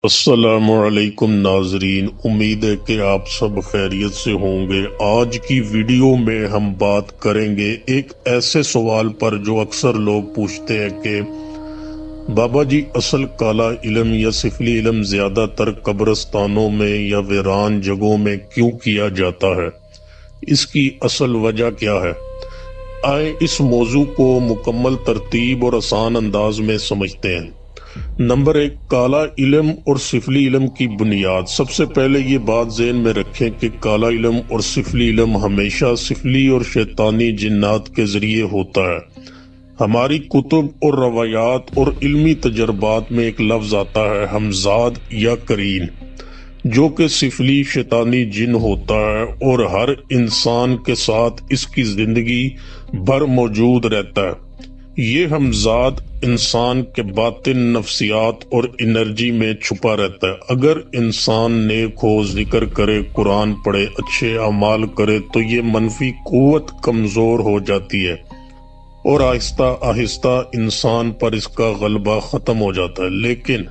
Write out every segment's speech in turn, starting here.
السلام علیکم ناظرین، امید ہے کہ آپ سب خیریت سے ہوں گے۔ آج کی ویڈیو میں ہم بات کریں گے ایک ایسے سوال پر جو اکثر لوگ پوچھتے ہیں کہ بابا جی، اصل کالا علم یا سفلی علم زیادہ تر قبرستانوں میں یا ویران جگہوں میں کیوں کیا جاتا ہے؟ اس کی اصل وجہ کیا ہے؟ آئے اس موضوع کو مکمل ترتیب اور آسان انداز میں سمجھتے ہیں۔ نمبر 1، کالا علم اور سفلی علم کی بنیاد۔ سب سے پہلے یہ بات ذہن میں رکھیں کہ کالا علم اور سفلی علم ہمیشہ سفلی اور شیطانی جنات کے ذریعے ہوتا ہے۔ ہماری کتب اور روایات اور علمی تجربات میں ایک لفظ آتا ہے ہمزاد یا قرین، جو کہ سفلی شیطانی جن ہوتا ہے اور ہر انسان کے ساتھ اس کی زندگی بھر موجود رہتا ہے۔ یہ ہمزاد انسان کے باطن، نفسیات اور انرجی میں چھپا رہتا ہے۔ اگر انسان نیک ہو، ذکر کرے، قرآن پڑھے، اچھے اعمال کرے تو یہ منفی قوت کمزور ہو جاتی ہے اور آہستہ آہستہ انسان پر اس کا غلبہ ختم ہو جاتا ہے۔ لیکن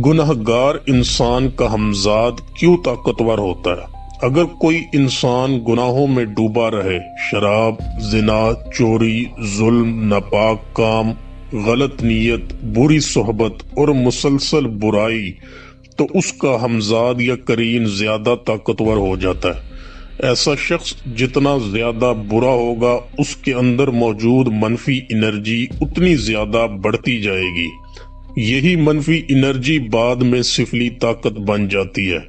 گنہگار انسان کا ہمزاد کیوں طاقتور ہوتا ہے؟ اگر کوئی انسان گناہوں میں ڈوبا رہے، شراب، زنا، چوری، ظلم، ناپاک کام، غلط نیت، بری صحبت اور مسلسل برائی، تو اس کا ہمزاد یا قرین زیادہ طاقتور ہو جاتا ہے۔ ایسا شخص جتنا زیادہ برا ہوگا، اس کے اندر موجود منفی انرجی اتنی زیادہ بڑھتی جائے گی۔ یہی منفی انرجی بعد میں سفلی طاقت بن جاتی ہے۔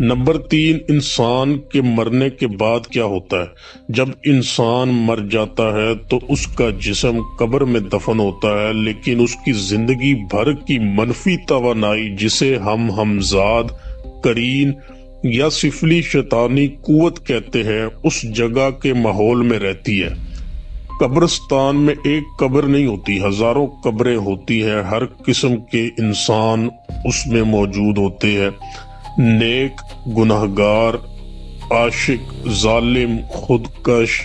نمبر 3، انسان کے مرنے کے بعد کیا ہوتا ہے؟ جب انسان مر جاتا ہے تو اس کا جسم قبر میں دفن ہوتا ہے، لیکن اس کی زندگی بھر کی منفی توانائی، جسے ہم ہمزاد، قرین یا سفلی شیطانی قوت کہتے ہیں، اس جگہ کے ماحول میں رہتی ہے۔ قبرستان میں ایک قبر نہیں ہوتی، ہزاروں قبریں ہوتی ہیں۔ ہر قسم کے انسان اس میں موجود ہوتے ہیں، نیک، گنہگار، عاشق، ظالم، خودکش،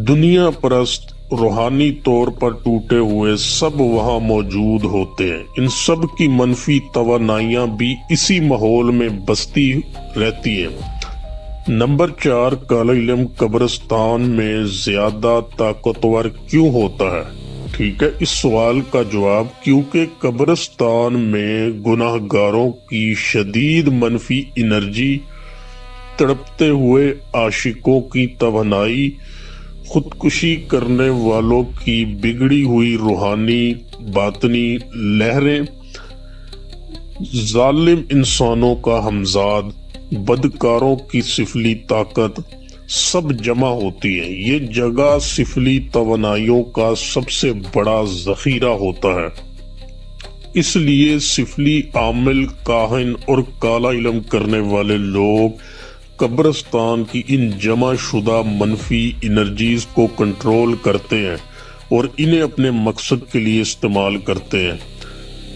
دنیا پرست، روحانی طور پر ٹوٹے ہوئے، سب وہاں موجود ہوتے ہیں۔ ان سب کی منفی توانائیاں بھی اسی ماحول میں بستی رہتی ہیں۔ نمبر 4، کالا علم قبرستان میں زیادہ طاقتور کیوں ہوتا ہے؟ ٹھیک ہے، اس سوال کا جواب کیونکہ قبرستان میں گناہ گاروں کی شدید منفی انرجی، تڑپتے ہوئے عاشقوں کی توانائی، خودکشی کرنے والوں کی بگڑی ہوئی روحانی باطنی لہریں، ظالم انسانوں کا ہمزاد، بدکاروں کی سفلی طاقت، سب جمع ہوتی ہیں۔ یہ جگہ سفلی توانائیوں کا سب سے بڑا ذخیرہ ہوتا ہے۔ اس لیے سفلی عامل، کاہن اور کالا علم کرنے والے لوگ قبرستان کی ان جمع شدہ منفی انرجیز کو کنٹرول کرتے ہیں اور انہیں اپنے مقصد کے لیے استعمال کرتے ہیں۔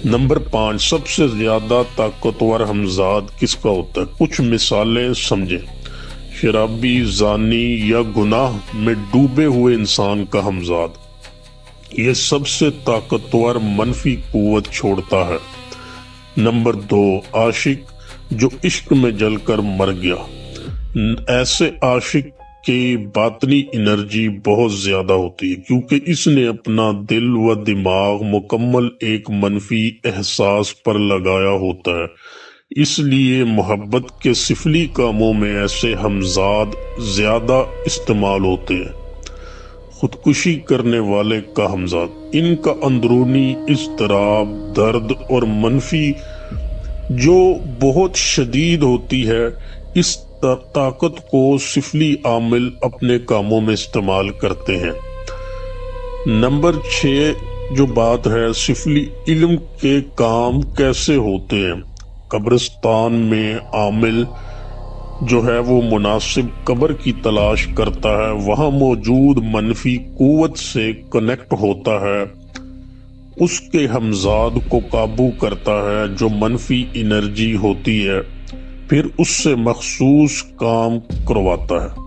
نمبر 5، سب سے زیادہ طاقتور ہمزاد کس کا ہوتا ہے؟ کچھ مثالیں سمجھیں۔ شرابی، زانی یا گناہ میں ڈوبے ہوئے انسان کا ہمزاد، یہ سب سے طاقتور منفی قوت چھوڑتا ہے۔ نمبر 2، عاشق جو عشق میں جل کر مر گیا۔ ایسے عاشق کی باطنی انرجی بہت زیادہ ہوتی ہے، کیونکہ اس نے اپنا دل و دماغ مکمل ایک منفی احساس پر لگایا ہوتا ہے۔ اس لیے محبت کے سفلی کاموں میں ایسے ہمزاد زیادہ استعمال ہوتے ہیں۔ خودکشی کرنے والے کا ہمزاد، ان کا اندرونی اضطراب، درد اور منفی جو بہت شدید ہوتی ہے، اس طاقت کو سفلی عامل اپنے کاموں میں استعمال کرتے ہیں۔ نمبر 6 جو بات ہے، سفلی علم کے کام کیسے ہوتے ہیں؟ قبرستان میں عامل جو ہے وہ مناسب قبر کی تلاش کرتا ہے، وہاں موجود منفی قوت سے کنیکٹ ہوتا ہے، اس کے ہمزاد کو قابو کرتا ہے جو منفی انرجی ہوتی ہے، پھر اس سے مخصوص کام کرواتا ہے۔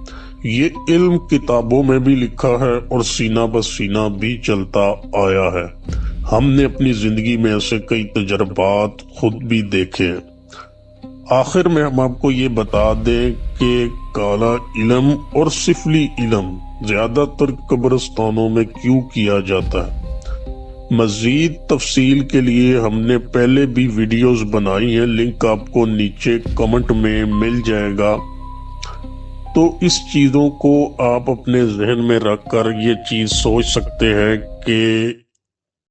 یہ علم کتابوں میں بھی لکھا ہے اور سینہ بہ سینہ بھی چلتا آیا ہے۔ ہم نے اپنی زندگی میں ایسے کئی تجربات خود بھی دیکھے ہیں۔ آخر میں ہم آپ کو یہ بتا دیں کہ کالا علم اور سفلی علم زیادہ تر قبرستانوں میں کیوں کیا جاتا ہے۔ مزید تفصیل کے لیے ہم نے پہلے بھی ویڈیوز بنائی ہیں، لنک آپ کو نیچے کمنٹ میں مل جائے گا۔ تو اس چیزوں کو آپ اپنے ذہن میں رکھ کر یہ چیز سوچ سکتے ہیں کہ